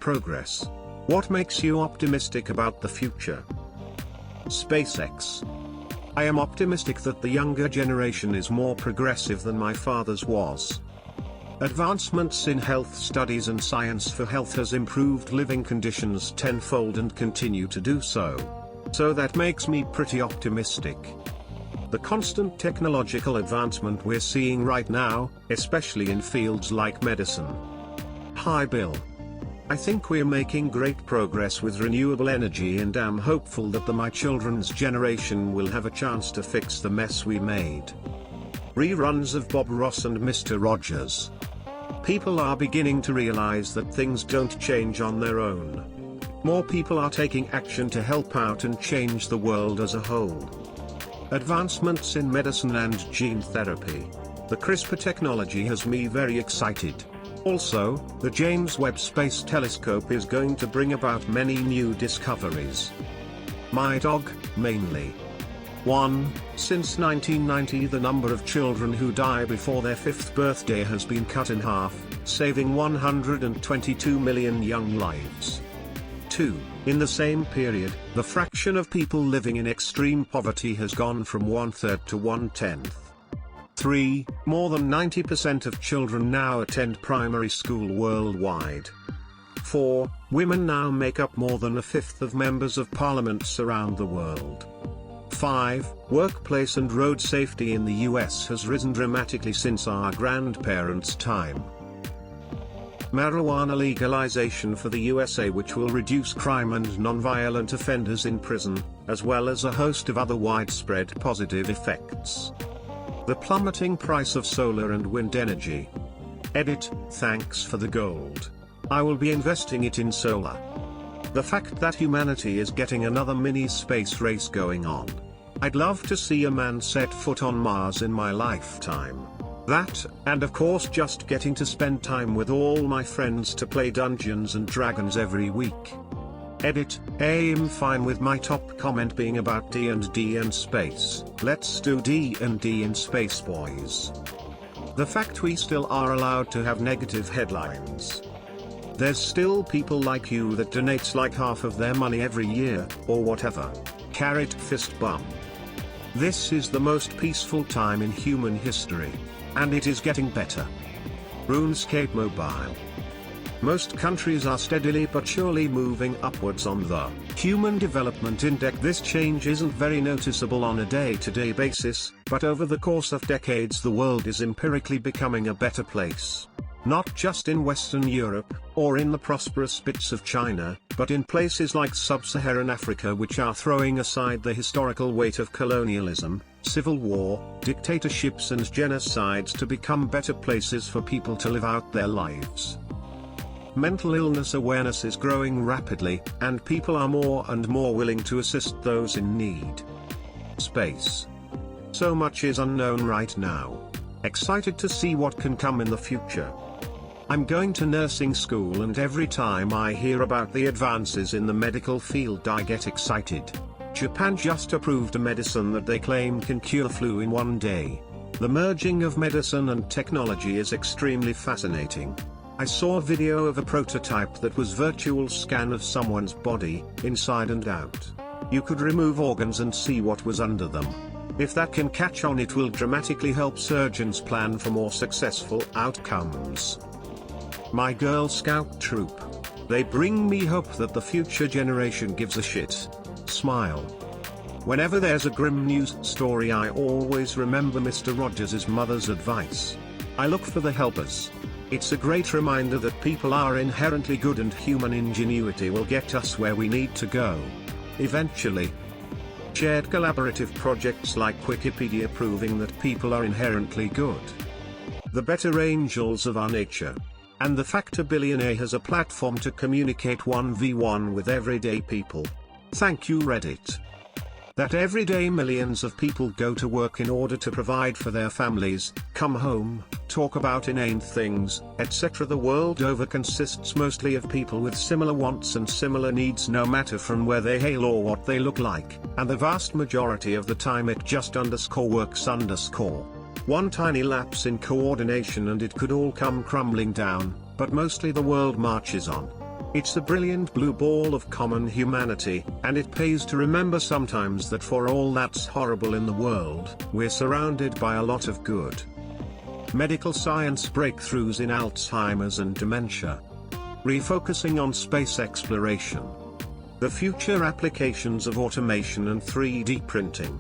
Progress. What makes you optimistic about the future? SpaceX. I am optimistic that the younger generation is more progressive than my father's was. Advancements in health studies and science for health has improved living conditions tenfold and continue to do so. So that makes me pretty optimistic. The constant technological advancement we're seeing right now, especially in fields like medicine. Hi Bill. I think we're making great progress with renewable energy and am hopeful that my children's generation will have a chance to fix the mess we made. Reruns of Bob Ross and Mr. Rogers. People are beginning to realize that things don't change on their own. More people are taking action to help out and change the world as a whole. Advancements in medicine and gene therapy. The CRISPR technology has me very excited. Also, the James Webb Space Telescope is going to bring about many new discoveries. My dog, mainly. 1. Since 1990 the number of children who die before their 5th birthday has been cut in half, saving 122 million young lives. 2. In the same period, the fraction of people living in extreme poverty has gone from 1/3 to 1/10. 3. More than 90% of children now attend primary school worldwide. 4. Women now make up more than 1/5 of members of parliaments around the world. 5. Workplace and road safety in the US has risen dramatically since our grandparents' time. Marijuana legalization for the USA, which will reduce crime and non-violent offenders in prison, as well as a host of other widespread positive effects. The plummeting price of solar and wind energy. Edit, thanks for the gold. I will be investing it in solar. The fact that humanity is getting another mini space race going on. I'd love to see a man set foot on Mars in my lifetime. That, and of course just getting to spend time with all my friends to play Dungeons and Dragons every week. Edit, I'm fine with my top comment being about D&D and space. Let's do D&D in space, boys. The fact we still are allowed to have negative headlines. There's still people like you that donates like half of their money every year, or whatever. Carrot fist bump. This is the most peaceful time in human history. And it is getting better. RuneScape Mobile. Most countries are steadily but surely moving upwards on the Human Development Index. This change isn't very noticeable on a day-to-day basis, but over the course of decades the world is empirically becoming a better place. Not just in Western Europe, or in the prosperous bits of China, but in places like sub-Saharan Africa, which are throwing aside the historical weight of colonialism, civil war, dictatorships and genocides to become better places for people to live out their lives. Mental illness awareness is growing rapidly, and people are more and more willing to assist those in need. Space. So much is unknown right now. Excited to see what can come in the future. I'm going to nursing school, and every time I hear about the advances in the medical field I get excited. Japan just approved a medicine that they claim can cure flu in 1 day. The merging of medicine and technology is extremely fascinating. I saw a video of a prototype that was virtual scan of someone's body, inside and out. You could remove organs and see what was under them. If that can catch on, it will dramatically help surgeons plan for more successful outcomes. My Girl Scout troop. They bring me hope that the future generation gives a shit. Smile. Whenever there's a grim news story I always remember Mr. Rogers' mother's advice. I look for the helpers. It's a great reminder that people are inherently good and human ingenuity will get us where we need to go. Eventually. Shared collaborative projects like Wikipedia proving that people are inherently good. The better angels of our nature. And the fact a billionaire has a platform to communicate 1v1 with everyday people. Thank you Reddit. That every day millions of people go to work in order to provide for their families, come home, talk about inane things, etc. The world over consists mostly of people with similar wants and similar needs, no matter from where they hail or what they look like, and the vast majority of the time it just works. One tiny lapse in coordination and it could all come crumbling down, but mostly the world marches on. It's a brilliant blue ball of common humanity, and it pays to remember sometimes that for all that's horrible in the world, we're surrounded by a lot of good. Medical science breakthroughs in Alzheimer's and dementia. Refocusing on space exploration. The future applications of automation and 3D printing.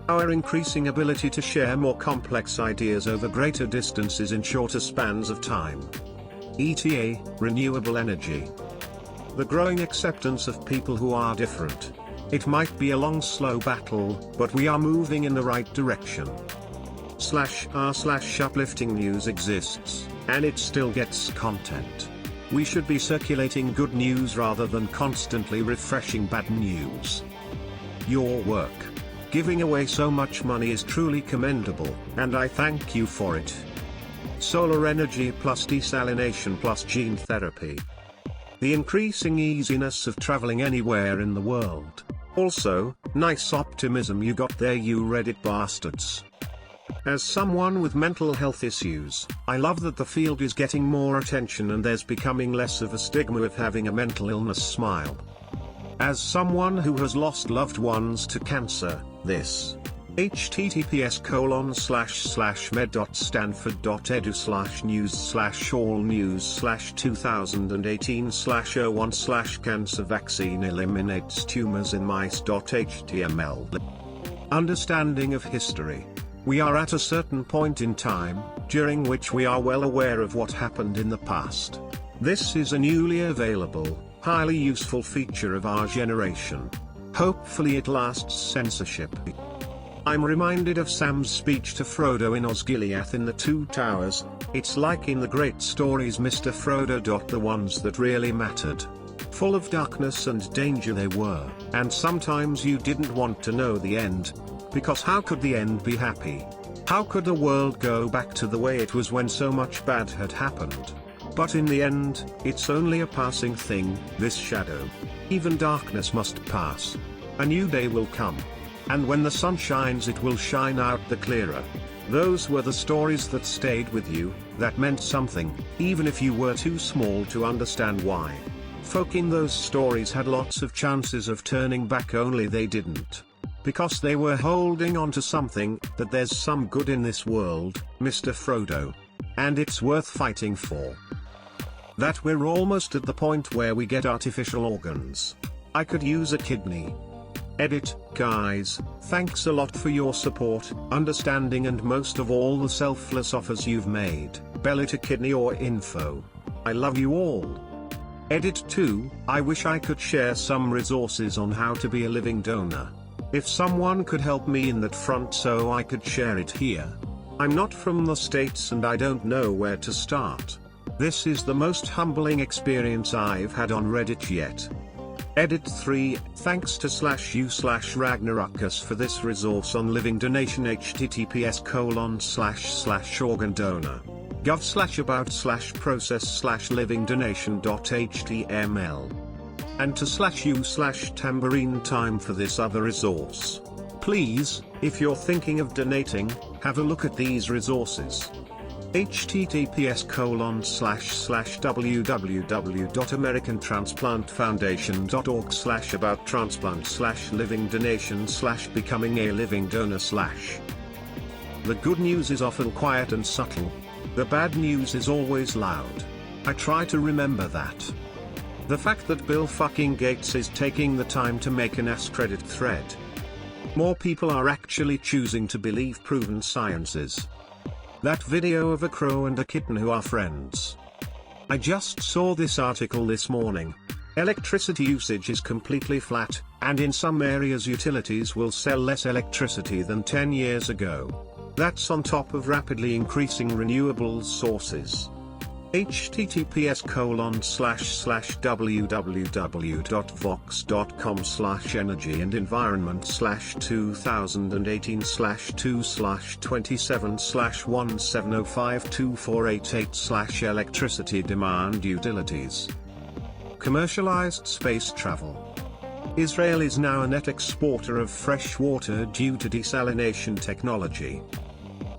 Our increasing ability to share more complex ideas over greater distances in shorter spans of time. ETA, renewable energy. The growing acceptance of people who are different. It might be a long slow battle, but we are moving in the right direction. /r/uplifting news exists, and it still gets content. We should be circulating good news rather than constantly refreshing bad news. Your work, giving away so much money, is truly commendable, and I thank you for it. Solar energy plus desalination plus gene therapy. The increasing easiness of traveling anywhere in the world. Also, nice optimism you got there, you Reddit bastards. As someone with mental health issues, I love that the field is getting more attention and there's becoming less of a stigma of having a mental illness. Smile. As someone who has lost loved ones to cancer, this https://med.stanford.edu/news/all news/2018/01/cancer vaccine eliminates tumors in mice.html. Understanding of history. We are at a certain point in time, during which we are well aware of what happened in the past. This is a newly available, highly useful feature of our generation. Hopefully it lasts censorship. I'm reminded of Sam's speech to Frodo in Osgiliath in the Two Towers. It's like in the great stories, Mr. Frodo. The ones that really mattered. Full of darkness and danger they were, and sometimes you didn't want to know the end. Because how could the end be happy? How could the world go back to the way it was when so much bad had happened? But in the end, it's only a passing thing, this shadow. Even darkness must pass. A new day will come. And when the sun shines, it will shine out the clearer. Those were the stories that stayed with you, that meant something, even if you were too small to understand why. Folk in those stories had lots of chances of turning back, only they didn't. Because they were holding on to something, that there's some good in this world, Mr. Frodo. And it's worth fighting for. That we're almost at the point where we get artificial organs. I could use a kidney. Edit, guys, thanks a lot for your support, understanding, and most of all the selfless offers you've made, belly to kidney or info. I love you all. Edit 2, I wish I could share some resources on how to be a living donor. If someone could help me in that front so I could share it here. I'm not from the States and I don't know where to start. This is the most humbling experience I've had on Reddit yet. Edit 3, thanks to /u/Ragnaruckus for this resource on living donation. https://organdonor.gov/about/process/living donation.html. And to /u/Tambourine Time for this other resource. Please, if you're thinking of donating, have a look at these resources. https://www.americantransplantfoundation.org/about-transplant/living donation/becoming a living donor/. The good news is often quiet and subtle. The bad news is always loud. I try to remember that. The fact that Bill fucking Gates is taking the time to make an AskReddit thread. More people are actually choosing to believe proven sciences. That video of a crow and a kitten who are friends. I just saw this article this morning. Electricity usage is completely flat, and in some areas utilities will sell less electricity than 10 years ago. That's on top of rapidly increasing renewable sources. https://www.vox.com/energy-and-environment/2017/170524888/electricity demand utilities. Commercialized space travel. Israel is now a net exporter of fresh water due to desalination technology.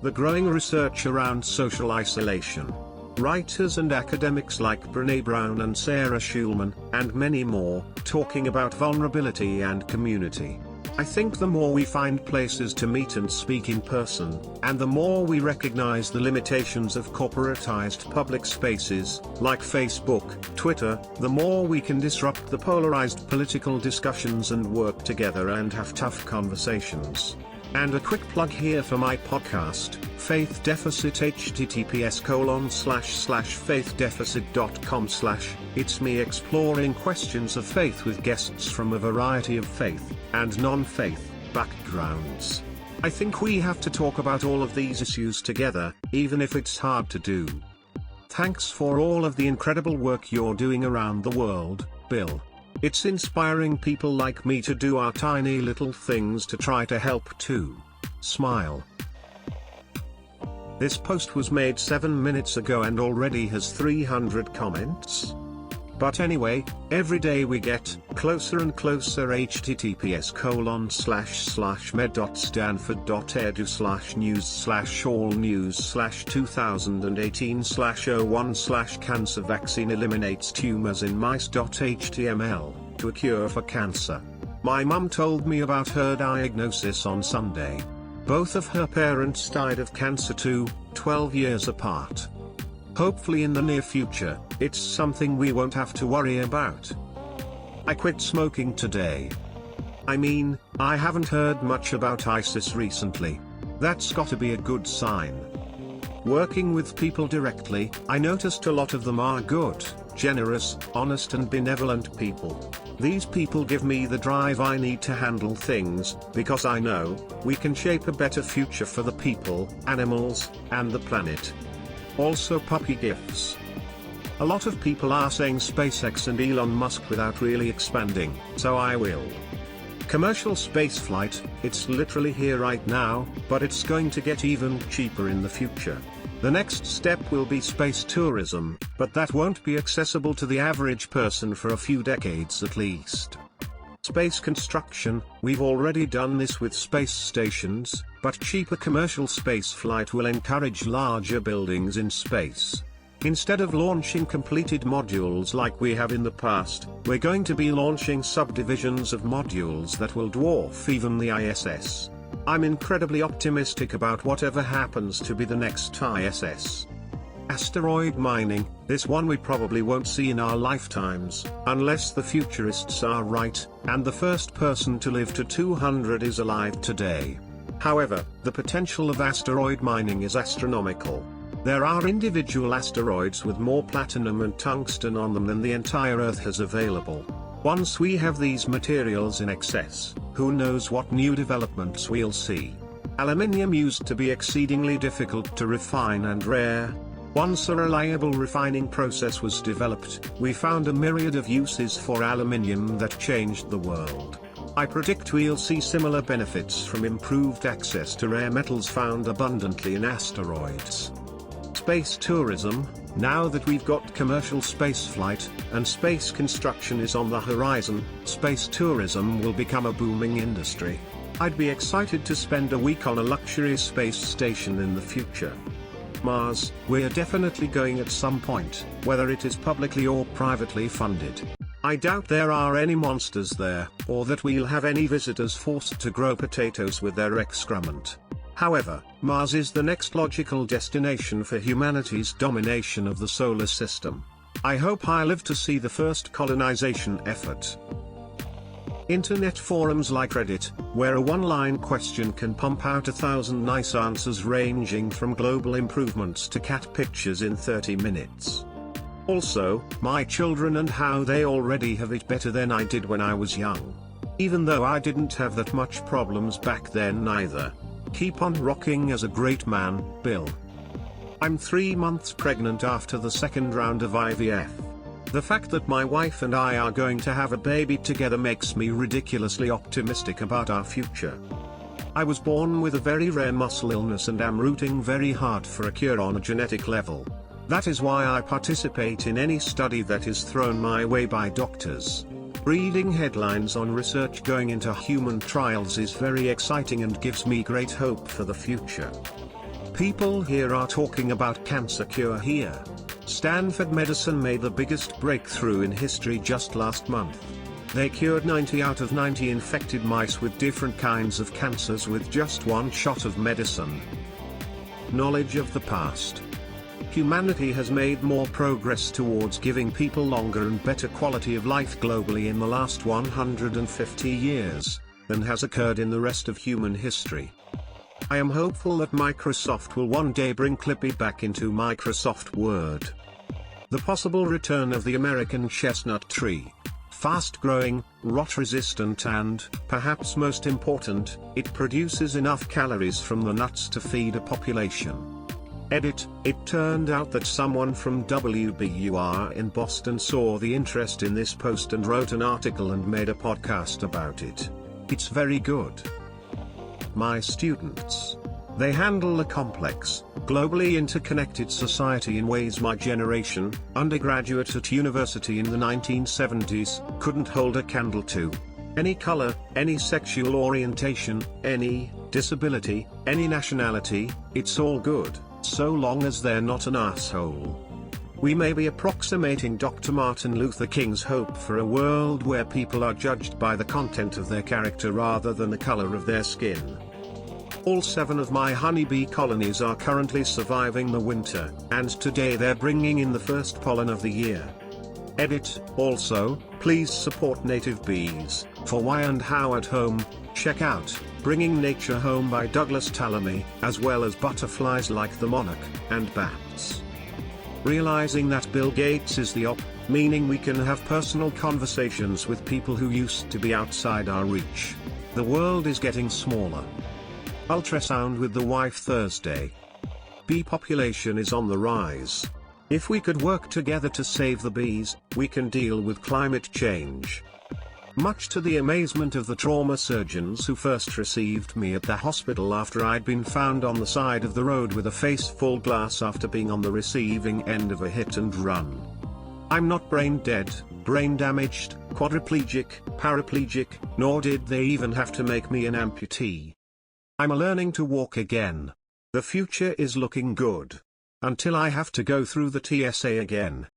The growing research around social isolation. writers and academics like Brené Brown and Sarah Schulman, and many more, talking about vulnerability and community. I think the more we find places to meet and speak in person, and the more we recognize the limitations of corporatized public spaces, like Facebook, Twitter, the more we can disrupt the polarized political discussions and work together and have tough conversations. And a quick plug here for my podcast, Faith Deficit, https://faithdeficit.com/. It's me exploring questions of faith with guests from a variety of faith and non-faith backgrounds. I think we have to talk about all of these issues together, even if it's hard to do. Thanks for all of the incredible work you're doing around the world, Bill. It's inspiring people like me to do our tiny little things to try to help too. Smile. This post was made 7 minutes ago and already has 300 comments. But anyway, every day we get closer and closer. https://med.stanford.edu/news/all news/2018/01/cancer vaccine eliminates tumors in mice.html to a cure for cancer. My mum told me about her diagnosis on Sunday. Both of her parents died of cancer too, 12 years apart. Hopefully in the near future, it's something we won't have to worry about. I quit smoking today. I mean, I haven't heard much about ISIS recently. That's gotta be a good sign. Working with people directly, I noticed a lot of them are good, generous, honest and benevolent people. These people give me the drive I need to handle things, because I know we can shape a better future for the people, animals, and the planet. Also puppy gifts. A lot of people are saying SpaceX and Elon Musk without really expanding, so I will. Commercial spaceflight, it's literally here right now, but it's going to get even cheaper in the future. The next step will be space tourism, but that won't be accessible to the average person for a few decades at least. Space construction, we've already done this with space stations, but cheaper commercial spaceflight will encourage larger buildings in space. Instead of launching completed modules like we have in the past, we're going to be launching subdivisions of modules that will dwarf even the ISS. I'm incredibly optimistic about whatever happens to be the next ISS. Asteroid mining, this one we probably won't see in our lifetimes, unless the futurists are right, and the first person to live to 200 is alive today. However, the potential of asteroid mining is astronomical. There are individual asteroids with more platinum and tungsten on them than the entire Earth has available. Once we have these materials in excess, who knows what new developments we'll see. Aluminium used to be exceedingly difficult to refine and rare. Once a reliable refining process was developed, we found a myriad of uses for aluminium that changed the world. I predict we'll see similar benefits from improved access to rare metals found abundantly in asteroids. Space tourism, now that we've got commercial spaceflight, and space construction is on the horizon, space tourism will become a booming industry. I'd be excited to spend a week on a luxury space station in the future. Mars, we're definitely going at some point, whether it is publicly or privately funded. I doubt there are any monsters there, or that we'll have any visitors forced to grow potatoes with their excrement. However, Mars is the next logical destination for humanity's domination of the solar system. I hope I live to see the first colonization effort. Internet forums like Reddit, where a one-line question can pump out 1,000 nice answers ranging from global improvements to cat pictures in 30 minutes. Also, my children and how they already have it better than I did when I was young. Even though I didn't have that much problems back then either. Keep on rocking as a great man, Bill. I'm 3 months pregnant after the second round of IVF. The fact that my wife and I are going to have a baby together makes me ridiculously optimistic about our future. I was born with a very rare muscle illness and am rooting very hard for a cure on a genetic level. That is why I participate in any study that is thrown my way by doctors. Reading headlines on research going into human trials is very exciting and gives me great hope for the future. People here are talking about cancer cure here. Stanford Medicine made the biggest breakthrough in history just last month. They cured 90 out of 90 infected mice with different kinds of cancers with just one shot of medicine. Knowledge of the past. Humanity has made more progress towards giving people longer and better quality of life globally in the last 150 years, than has occurred in the rest of human history. I am hopeful that Microsoft will one day bring Clippy back into Microsoft Word. The possible return of the American chestnut tree. Fast-growing, rot-resistant and, perhaps most important, it produces enough calories from the nuts to feed a population. Edit, it turned out that someone from WBUR in Boston saw the interest in this post and wrote an article and made a podcast about it. It's very good. My students. They handle a complex, globally interconnected society in ways my generation, undergraduate at university in the 1970s, couldn't hold a candle to. Any color, any sexual orientation, any disability, any nationality, it's all good, so long as they're not an asshole. We may be approximating Dr. Martin Luther King's hope for a world where people are judged by the content of their character rather than the color of their skin. All 7 of my honeybee colonies are currently surviving the winter, and today they're bringing in the first pollen of the year. Edit, also, please support native bees. For why and how at home, check out Bringing Nature Home by Douglas Tallamy, as well as butterflies like the monarch, and bats. Realizing that Bill Gates is the op, meaning we can have personal conversations with people who used to be outside our reach. The world is getting smaller. Ultrasound with the wife Thursday. Bee population is on the rise. If we could work together to save the bees, we can deal with climate change. Much to the amazement of the trauma surgeons who first received me at the hospital after I'd been found on the side of the road with a face full glass after being on the receiving end of a hit and run. I'm not brain dead, brain damaged, quadriplegic, paraplegic, nor did they even have to make me an amputee. I'm learning to walk again. The future is looking good. Until I have to go through the TSA again.